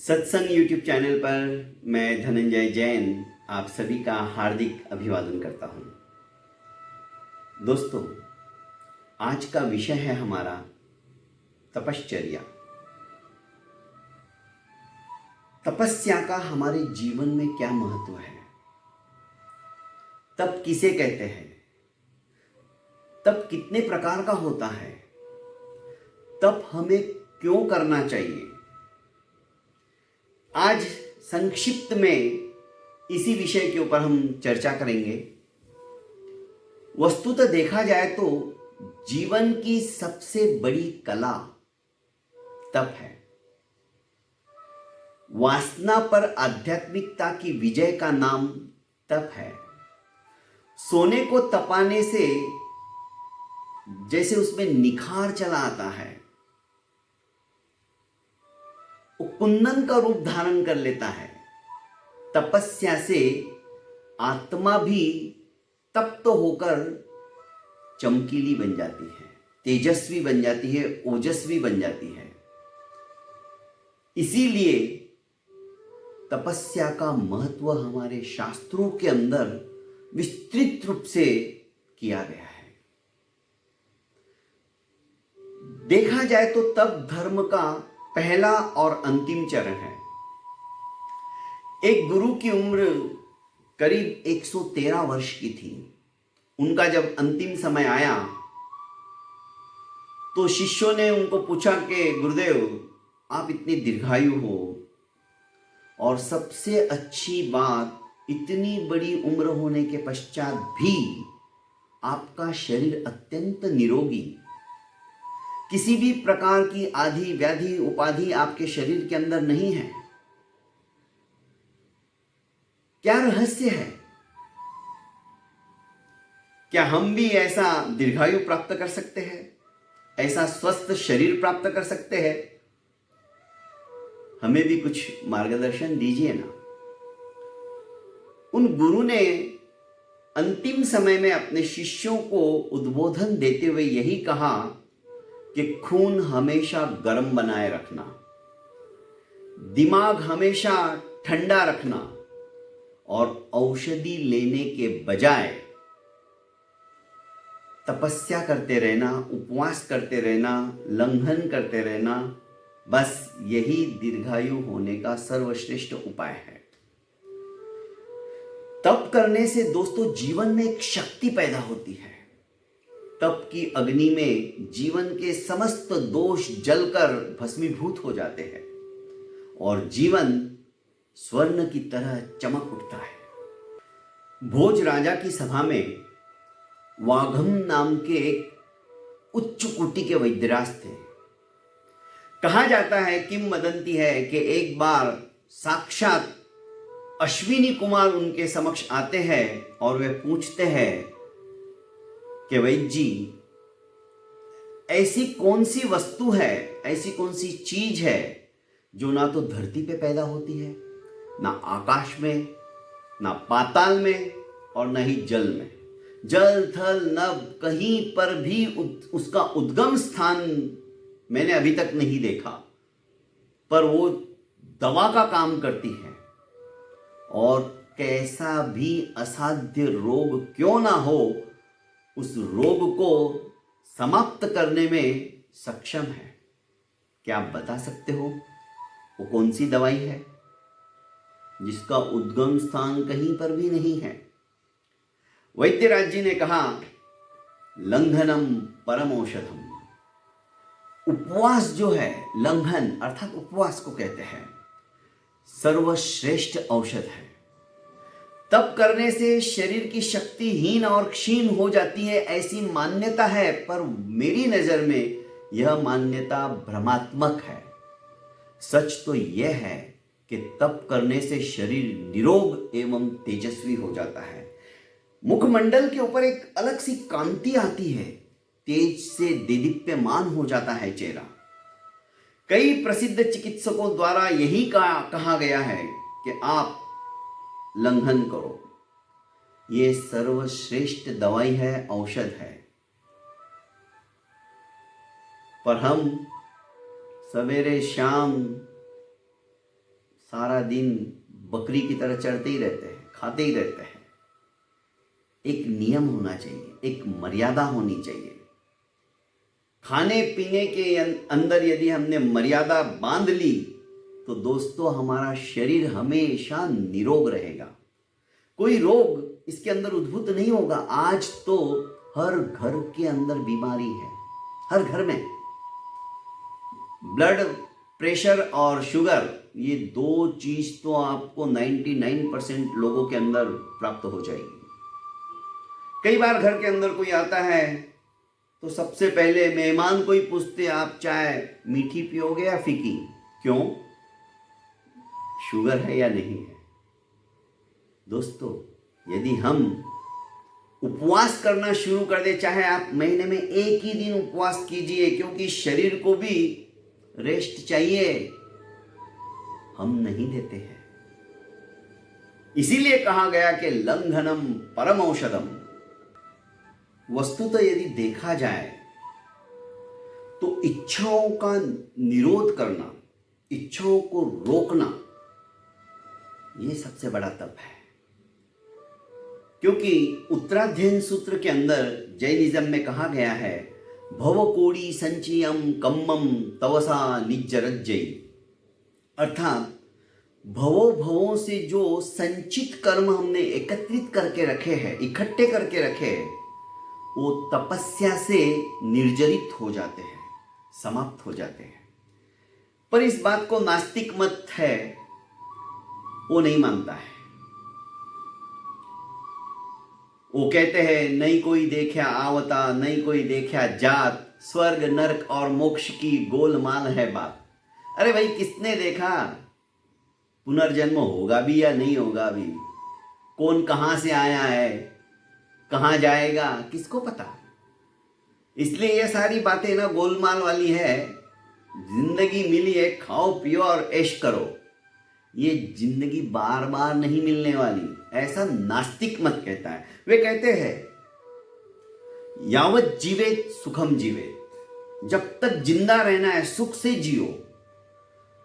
सत्संग YouTube channel पर मैं धनंजय जैन आप सभी का हार्दिक अभिवादन करता हूं। दोस्तों, आज का विषय है हमारा तपश्चर्या। तपस्या का हमारे जीवन में क्या महत्व है? तप किसे कहते हैं? तप कितने प्रकार का होता है? तप हमें क्यों करना चाहिए? आज संक्षिप्त में इसी विषय के ऊपर हम चर्चा करेंगे। वस्तुतः देखा जाए तो जीवन की सबसे बड़ी कला तप है। वासना पर आध्यात्मिकता की विजय का नाम तप है। सोने को तपाने से जैसे उसमें निखार चला आता है, वो कुंदन का रूप धारण कर लेता है। तपस्या से आत्मा भी तप्त होकर चमकीली बन जाती है, तेजस्वी बन जाती है, ओजस्वी बन जाती है। इसीलिए तपस्या का महत्व हमारे शास्त्रों के अंदर विस्तृत रूप से किया गया है। देखा जाए तो तप धर्म का पहला और अंतिम चरण है। एक गुरु की उम्र करीब 113 वर्ष की थी। उनका जब अंतिम समय आया तो शिष्यों ने उनको पूछा कि गुरुदेव, आप इतनी दीर्घायु हो और सबसे अच्छी बात, इतनी बड़ी उम्र होने के पश्चात भी आपका शरीर अत्यंत निरोगी, किसी भी प्रकार की आदि व्याधि उपाधि आपके शरीर के अंदर नहीं है। क्या रहस्य है? क्या हम भी ऐसा दीर्घायु प्राप्त कर सकते हैं? ऐसा स्वस्थ शरीर प्राप्त कर सकते हैं? हमें भी कुछ मार्गदर्शन दीजिए ना। उन गुरु ने अंतिम समय में अपने शिष्यों को उद्बोधन देते हुए यही कहा कि खून हमेशा गर्म बनाए रखना, दिमाग हमेशा ठंडा रखना और औषधि लेने के बजाय तपस्या करते रहना, उपवास करते रहना, लंघन करते रहना, बस यही दीर्घायु होने का सर्वश्रेष्ठ उपाय है। तप करने से दोस्तों जीवन में एक शक्ति पैदा होती है। तप की अग्नि में जीवन के समस्त दोष जलकर भस्मीभूत हो जाते हैं और जीवन स्वर्ण की तरह चमक उठता है। भोज राजा की सभा में वाघम नाम के एक उच्च कोटि के वैद्यराज थे। कहा जाता है, किंवदंती है कि एक बार साक्षात अश्विनी कुमार उनके समक्ष आते हैं और वे पूछते हैं कि वैद्य जी, ऐसी कौन सी वस्तु है, ऐसी कौन सी चीज है जो ना तो धरती पे पैदा होती है, ना आकाश में, ना पाताल में और ना ही जल में। जल थल नभ कहीं पर भी उसका उद्गम स्थान मैंने अभी तक नहीं देखा, पर वो दवा का काम करती है और कैसा भी असाध्य रोग क्यों ना हो, उस रोग को समाप्त करने में सक्षम है। क्या आप बता सकते हो वो कौन सी दवाई है जिसका उद्गम स्थान कहीं पर भी नहीं है? वैद्यराज जी ने कहा, लंघनम परम औषधम। उपवास जो है, लंघन अर्थात उपवास को कहते हैं, सर्वश्रेष्ठ औषध है। तप करने से शरीर की शक्ति हीन और क्षीण हो जाती है, ऐसी मान्यता है, पर मेरी नजर में यह मान्यता भ्रमात्मक है। सच तो यह है कि तप करने से शरीर निरोग एवं तेजस्वी हो जाता है। मुखमंडल के ऊपर एक अलग सी कांति आती है, तेज से देदीप्यमान हो जाता है चेहरा। कई प्रसिद्ध चिकित्सकों द्वारा यही कहा गया है कि आप लंघन करो। ये सर्वश्रेष्ठ दवाई है, औषध है। पर हम सवेरे शाम सारा दिन बकरी की तरह चढ़ते ही रहते हैं, खाते ही रहते हैं। एक नियम होना चाहिए, एक मर्यादा होनी चाहिए। खाने पीने के अंदर यदि हमने मर्यादा बांध ली तो दोस्तों हमारा शरीर हमेशा निरोग रहेगा, कोई रोग इसके अंदर उद्भूत नहीं होगा। आज तो हर घर के अंदर बीमारी है, हर घर में। ब्लड प्रेशर और शुगर, ये दो चीज तो आपको 99% लोगों के अंदर प्राप्त हो जाएगी। कई बार घर के अंदर कोई आता है तो सबसे पहले मेहमान को ही पूछते, आप चाय मीठी पियोगे या फीकी? क्यों? शुगर है या नहीं है? दोस्तों, यदि हम उपवास करना शुरू कर दे, चाहे आप महीने में एक ही दिन उपवास कीजिए, क्योंकि शरीर को भी रेस्ट चाहिए, हम नहीं देते हैं। इसीलिए कहा गया कि लंघनम परम औषधम। वस्तुतः यदि देखा जाए तो इच्छाओं का निरोध करना, इच्छाओं को रोकना, यह सबसे बड़ा तप है। क्योंकि उत्तराध्ययन सूत्र के अंदर जैनिज्म में कहा गया है, भवकोड़ी संचयम कम्मम तवसा निज्जरज्जयी, अर्थात भवों से जो संचित कर्म हमने एकत्रित करके रखे हैं, इकट्ठे करके रखे हैं, वो तपस्या से निर्जरित हो जाते हैं, समाप्त हो जाते हैं। पर इस बात को नास्तिक मत है, वो नहीं मानता है। वो कहते हैं, नहीं कोई देखा आवता, नहीं कोई देखा जात, स्वर्ग नरक और मोक्ष की गोलमाल है बात। अरे भाई, किसने देखा? पुनर्जन्म होगा भी या नहीं होगा भी? कौन कहां से आया है, कहां जाएगा, किसको पता? इसलिए ये सारी बातें ना गोलमाल वाली है। जिंदगी मिली है, खाओ पियो और ऐश करो। ये जिंदगी बार बार नहीं मिलने वाली, ऐसा नास्तिक मत कहता है। वे कहते हैं, यावत जीवेत सुखम जीवेत, जब तक जिंदा रहना है सुख से जियो।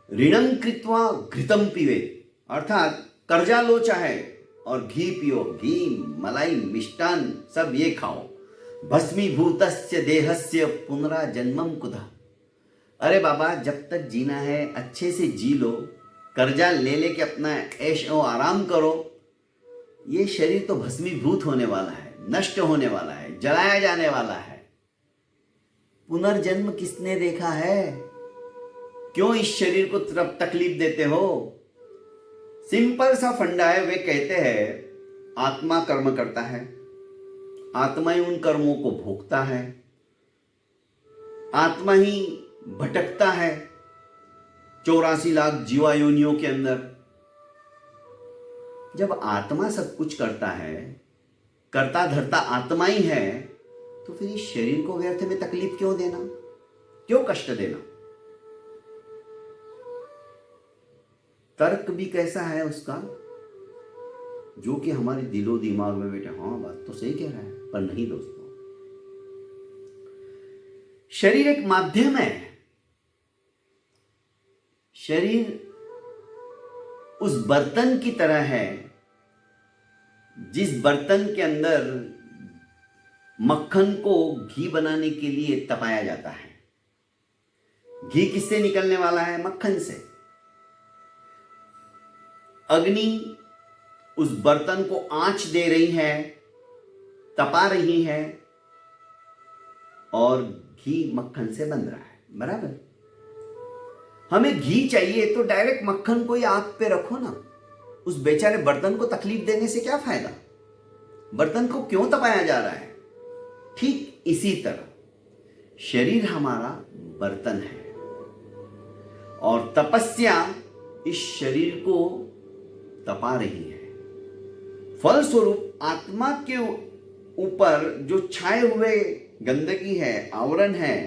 ऋणम कृत्वा घृतम पीवेत, अर्थात कर्जा लो चाहे और घी पियो, घी मलाई मिष्टान सब ये खाओ। भस्मीभूतस्य देहस्य पुनराजन्मम कुतः। अरे बाबा, जब तक जीना है अच्छे से जी लो, कर्जा ले लेके अपना ऐश और आराम करो। ये शरीर तो भस्मीभूत होने वाला है, नष्ट होने वाला है, जलाया जाने वाला है। पुनर्जन्म किसने देखा है? क्यों इस शरीर को तकलीफ देते हो? सिंपल सा फंडा है। वे कहते हैं, आत्मा कर्म करता है, आत्मा ही उन कर्मों को भोगता है, आत्मा ही भटकता है 84 लाख जीवायोनियों के अंदर। जब आत्मा सब कुछ करता है, करता धरता आत्मा ही है, तो फिर इस शरीर को व्यर्थ में तकलीफ क्यों देना, क्यों कष्ट देना? तर्क भी कैसा है उसका, जो कि हमारे दिलो दिमाग में बैठे, हाँ बात तो सही कह रहा है, पर नहीं दोस्तों। शरीर एक माध्यम है। शरीर उस बर्तन की तरह है जिस बर्तन के अंदर मक्खन को घी बनाने के लिए तपाया जाता है। घी किससे निकलने वाला है? मक्खन से। अग्नि उस बर्तन को आंच दे रही है, तपा रही है, और घी मक्खन से बन रहा है, बराबर। हमें घी चाहिए तो डायरेक्ट मक्खन को ही आग पे रखो ना। उस बेचारे बर्तन को तकलीफ देने से क्या फायदा? बर्तन को क्यों तपाया जा रहा है? ठीक इसी तरह शरीर हमारा बर्तन है, और तपस्या इस शरीर को तपा रही है। फलस्वरूप आत्मा के ऊपर जो छाए हुए गंदगी है, आवरण है,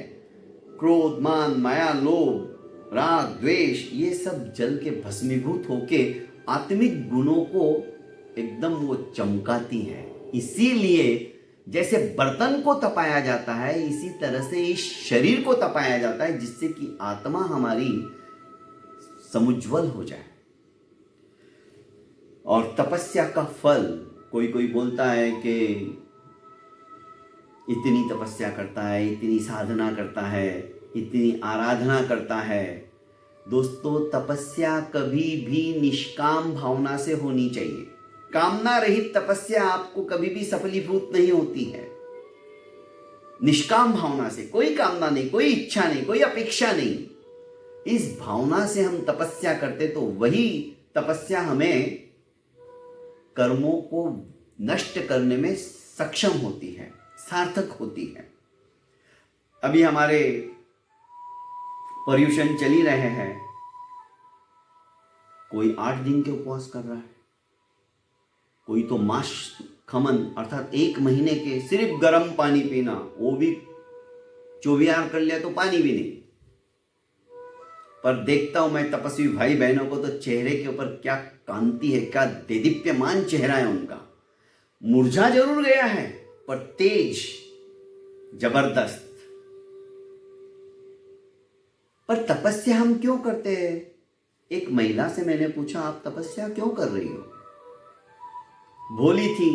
क्रोध, मान, माया, लोभ, राग, द्वेष, ये सब जल के भस्मीभूत होके आत्मिक गुणों को एकदम वो चमकाती है। इसीलिए जैसे बर्तन को तपाया जाता है, इसी तरह से इस शरीर को तपाया जाता है, जिससे कि आत्मा हमारी समुज्वल हो जाए, और तपस्या का फल, कोई कोई बोलता है कि इतनी तपस्या करता है, इतनी साधना करता है, इतनी आराधना करता है। दोस्तों, तपस्या कभी भी निष्काम भावना से होनी चाहिए। कामना रहित तपस्या आपको कभी भी सफलीभूत नहीं होती है। निष्काम भावना से, कोई कामना नहीं, कोई इच्छा नहीं, कोई अपेक्षा नहीं, इस भावना से हम तपस्या करते तो वही तपस्या हमें कर्मों को नष्ट करने में सक्षम होती है, सार्थक होती है। अभी हमारे पर्युषण चल ही रहे हैं, कोई 8 दिन के उपवास कर रहा है, कोई तो मास खमन अर्थात 1 महीने के सिर्फ गर्म पानी पीना, वो भी 24 कर लिया तो पानी भी नहीं। पर देखता हूं मैं तपस्वी भाई बहनों को तो चेहरे के ऊपर क्या कांति है, क्या देदीप्यमान चेहरा है उनका। मुरझा जरूर गया है पर तेज, जबरदस्त। पर तपस्या हम क्यों करते हैं? एक महिला से मैंने पूछा, आप तपस्या क्यों कर रही हो? भोली थी,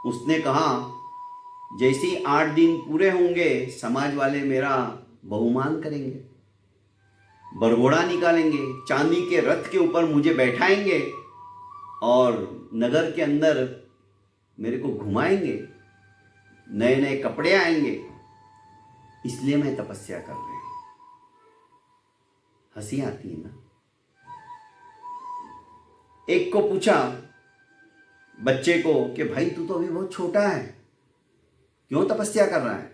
उसने कहा जैसे ही 8 दिन पूरे होंगे समाज वाले मेरा बहुमान करेंगे, बरघोड़ा निकालेंगे, चांदी के रथ के ऊपर मुझे बैठाएंगे और नगर के अंदर मेरे को घुमाएंगे, नए नए कपड़े आएंगे, इसलिए मैं तपस्या कर रही हूं। हंसी आती है ना। एक को पूछा बच्चे को कि भाई तू तो अभी बहुत छोटा है, क्यों तपस्या कर रहा है?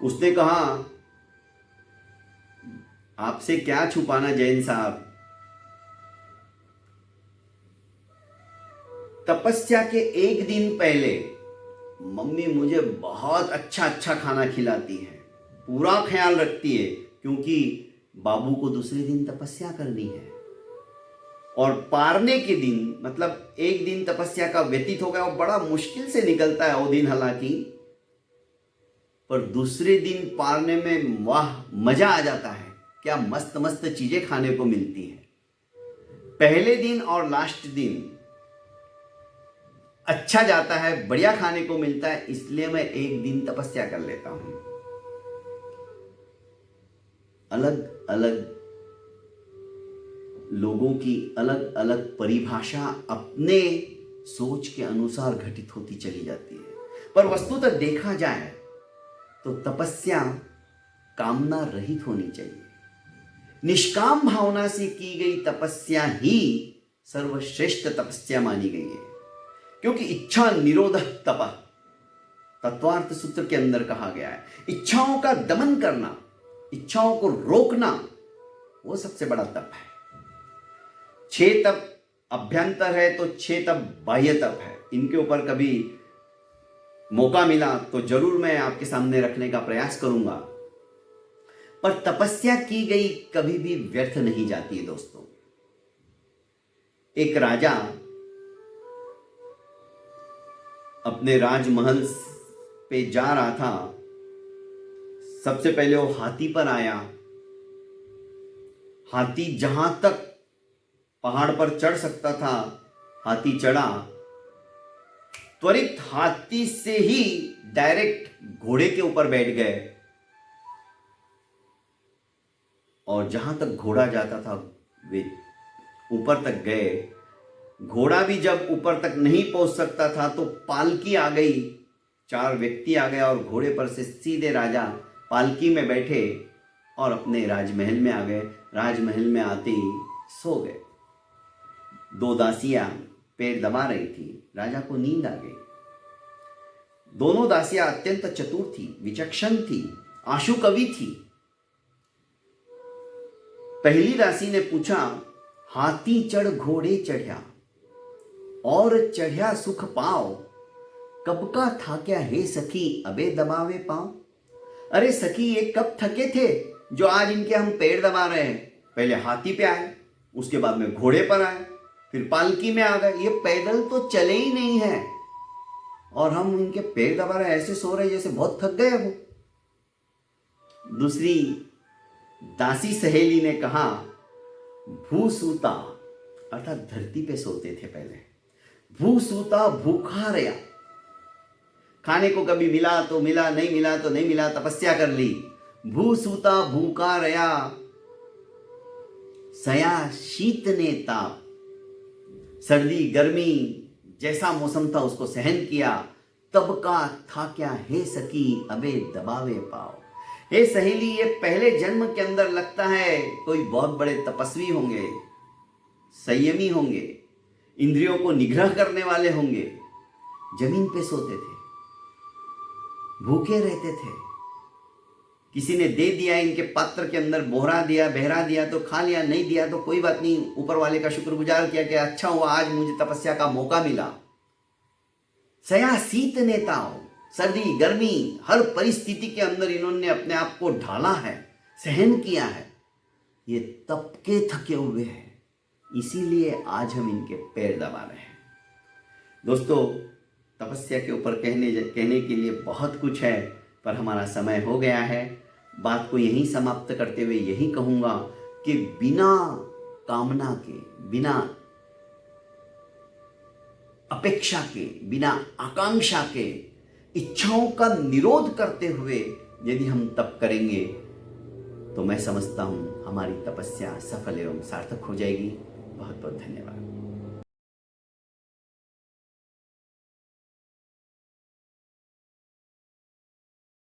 उसने कहा आपसे क्या छुपाना जैन साहब, तपस्या के 1 दिन पहले मम्मी मुझे बहुत अच्छा अच्छा खाना खिलाती है, पूरा ख्याल रखती है, क्योंकि बाबू को दूसरे दिन तपस्या करनी है। और पारने के दिन, मतलब 1 दिन तपस्या का व्यतीत हो गया, वो बड़ा मुश्किल से निकलता है वो दिन, हालांकि पर दूसरे दिन पारने में वाह मजा आ जाता है, क्या मस्त मस्त चीजें खाने को मिलती है। पहले दिन और लास्ट दिन अच्छा जाता है, बढ़िया खाने को मिलता है, इसलिए मैं 1 दिन तपस्या कर लेता हूं। अलग अलग लोगों की अलग अलग परिभाषा अपने सोच के अनुसार घटित होती चली जाती है। पर वस्तुतः देखा जाए तो तपस्या कामना रहित होनी चाहिए। निष्काम भावना से की गई तपस्या ही सर्वश्रेष्ठ तपस्या मानी गई है, क्योंकि इच्छा निरोध तप तत्वार्थ सूत्र के अंदर कहा गया है, इच्छाओं का दमन करना, इच्छाओं को रोकना, वो सबसे बड़ा तप है। 6 तप अभ्यंतर है तो 6 तप बाह्य तप है। इनके ऊपर कभी मौका मिला तो जरूर मैं आपके सामने रखने का प्रयास करूंगा। पर तपस्या की गई कभी भी व्यर्थ नहीं जाती है दोस्तों। एक राजा अपने राजमहल पे जा रहा था, सबसे पहले वो हाथी पर आया। हाथी जहां तक पहाड़ पर चढ़ सकता था हाथी चढ़ा, त्वरित हाथी से ही डायरेक्ट घोड़े के ऊपर बैठ गए और जहां तक घोड़ा जाता था वे ऊपर तक गए। घोड़ा भी जब ऊपर तक नहीं पहुंच सकता था तो पालकी आ गई, 4 व्यक्ति आ गए और घोड़े पर से सीधे राजा पालकी में बैठे और अपने राजमहल में आ गए। राजमहल में आते ही सो गए। 2 दासियां पैर दबा रही थी, राजा को नींद आ गई। दोनों दासियां अत्यंत चतुर थी, विचक्षण थी, आशु कवि थी। पहली दासी ने पूछा, हाथी चढ़ घोड़े चढ़या और चढ़या सुख पाओ, कब का था क्या हे सखी अबे दबावे पाओ। अरे सखी, ये कब थके थे जो आज इनके हम पैर दबा रहे हैं? पहले हाथी पे आए, उसके बाद में घोड़े पर आए, फिर पालकी में आ गए। ये पैदल तो चले ही नहीं है और हम उनके पैर दबा रहे, ऐसे सो रहे जैसे बहुत थक गए वो। दूसरी दासी सहेली ने कहा, भूसूता अर्थात धरती पे सोते थे पहले। भू सूता भूखा रया, खाने को कभी मिला तो मिला, नहीं मिला तो नहीं मिला, तपस्या कर ली। भू सूता भूखा रया, सया शीत ने ताप, सर्दी गर्मी जैसा मौसम था उसको सहन किया। तब का था क्या हे सखी अबे दबावे पाओ। हे सहेली, ये पहले जन्म के अंदर लगता है कोई बहुत बड़े तपस्वी होंगे, संयमी होंगे, इंद्रियों को निग्रह करने वाले होंगे। जमीन पे सोते थे, भूखे रहते थे, किसी ने दे दिया इनके पात्र के अंदर, बोहरा दिया, बहरा दिया तो खा लिया, नहीं दिया तो कोई बात नहीं, ऊपर वाले का शुक्रगुजार किया कि अच्छा हुआ आज मुझे तपस्या का मौका मिला। सया शीत नेताओं, सर्दी गर्मी हर परिस्थिति के अंदर इन्होंने अपने आप को ढाला है, सहन किया है। ये तप के थके हुए हैं, इसीलिए आज हम इनके पैर दबा रहे हैं। दोस्तों, तपस्या के ऊपर कहने के लिए बहुत कुछ है, पर हमारा समय हो गया है। बात को यहीं समाप्त करते हुए यही कहूंगा कि बिना कामना के, बिना अपेक्षा के, बिना आकांक्षा के, इच्छाओं का निरोध करते हुए यदि हम तप करेंगे तो मैं समझता हूं हमारी तपस्या सफल एवं सार्थक हो जाएगी। बहुत बहुत धन्यवाद।